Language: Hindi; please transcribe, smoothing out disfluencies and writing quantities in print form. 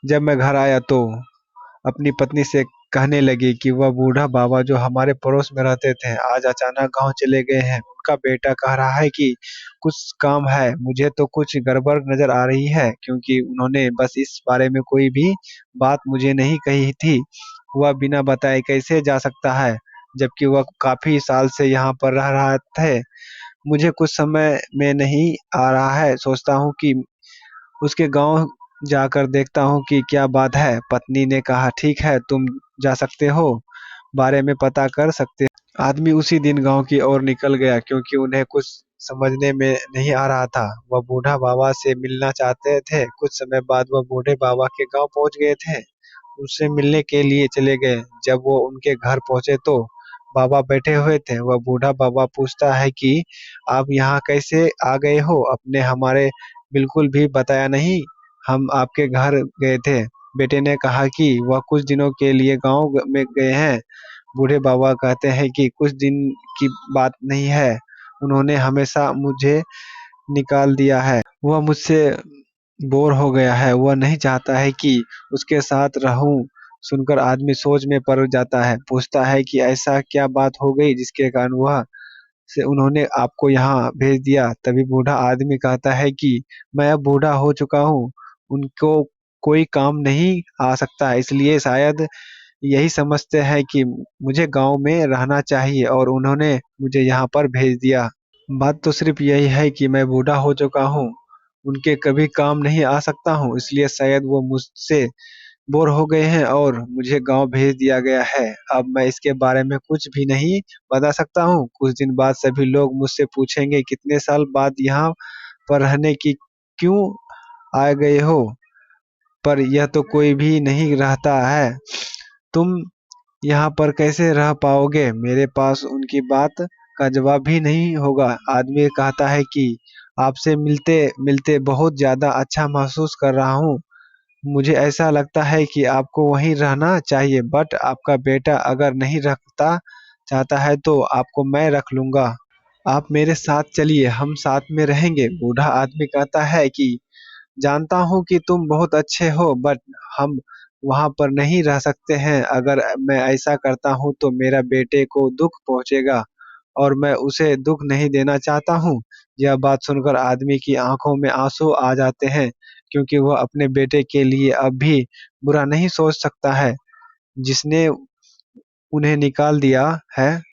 जब मैं घर आया तो अपनी पत्नी से कहने लगी कि वह बूढ़ा बाबा जो हमारे पड़ोस में रहते थे आज अचानक गांव चले गए हैं। उनका बेटा कह रहा है कि कुछ काम है। मुझे तो कुछ गड़बड़ नजर आ रही है क्योंकि उन्होंने बस इस बारे में कोई भी बात मुझे नहीं कही थी। वह बिना बताए कैसे जा सकता है जबकि वह काफी साल से यहाँ पर रह रहा थे। मुझे कुछ समय में नहीं आ रहा है। सोचता हूँ कि उसके गांव जाकर देखता हूँ कि क्या बात है। पत्नी ने कहा ठीक है, तुम जा सकते हो, बारे में पता कर सकते हो। आदमी उसी दिन गांव की ओर निकल गया क्योंकि उन्हें कुछ समझने में नहीं आ रहा था। वह बूढ़ा बाबा से मिलना चाहते थे। कुछ समय बाद वह बूढ़े बाबा के गांव पहुंच गए थे। उससे मिलने के लिए चले गए। जब वो उनके घर पहुंचे तो बाबा बैठे हुए थे। वह बूढ़ा बाबा पूछता है कि आप यहाँ कैसे आ गए हो, अपने हमारे बिल्कुल भी बताया नहीं। हम आपके घर गए थे। बेटे ने कहा कि वह कुछ दिनों के लिए गांव में गए हैं। बूढ़े बाबा कहते हैं कि कुछ दिन की बात नहीं है, उन्होंने हमेशा मुझे निकाल दिया है। वह मुझसे बोर हो गया है, वह नहीं चाहता है कि उसके साथ रहूं। सुनकर आदमी सोच में पड़ जाता है। पूछता है कि ऐसा क्या बात हो गई जिसके कारण वह से उन्होंने आपको यहाँ भेज दिया। तभी बूढ़ा आदमी कहता है कि मैं अब बूढ़ा हो चुका हूँ, उनको कोई काम नहीं आ सकता, इसलिए शायद यही समझते हैं कि मुझे गांव में रहना चाहिए और उन्होंने मुझे यहाँ पर भेज दिया। बात तो सिर्फ यही है कि मैं बूढ़ा हो चुका हूँ, उनके कभी काम नहीं आ सकता हूँ, इसलिए शायद वो मुझसे बोर हो गए हैं और मुझे गांव भेज दिया गया है। अब मैं इसके बारे में कुछ भी नहीं बता सकता हूँ। कुछ दिन बाद सभी लोग मुझसे पूछेंगे कितने साल बाद यहाँ पर रहने की क्यों आ गए हो, पर यह तो कोई भी नहीं रहता है। तुम यहाँ पर कैसे रह पाओगे? मेरे पास उनकी बात का जवाब भी नहीं होगा। आदमी कहता है कि आपसे मिलते मिलते बहुत ज्यादा अच्छा महसूस कर रहा हूँ। मुझे ऐसा लगता है कि आपको वहीं रहना चाहिए, बट आपका बेटा अगर नहीं रखता चाहता है तो आपको मैं रख लूंगा। आप मेरे साथ चलिए, हम साथ में रहेंगे। बूढ़ा आदमी कहता है कि जानता हूँ कि तुम बहुत अच्छे हो, बट हम वहां पर नहीं रह सकते हैं। अगर मैं ऐसा करता हूँ तो मेरा बेटे को दुख पहुंचेगा और मैं उसे दुख नहीं देना चाहता हूँ। यह बात सुनकर आदमी की आंखों में आंसू आ जाते हैं क्योंकि वह अपने बेटे के लिए अब भी बुरा नहीं सोच सकता है जिसने उन्हें निकाल दिया है।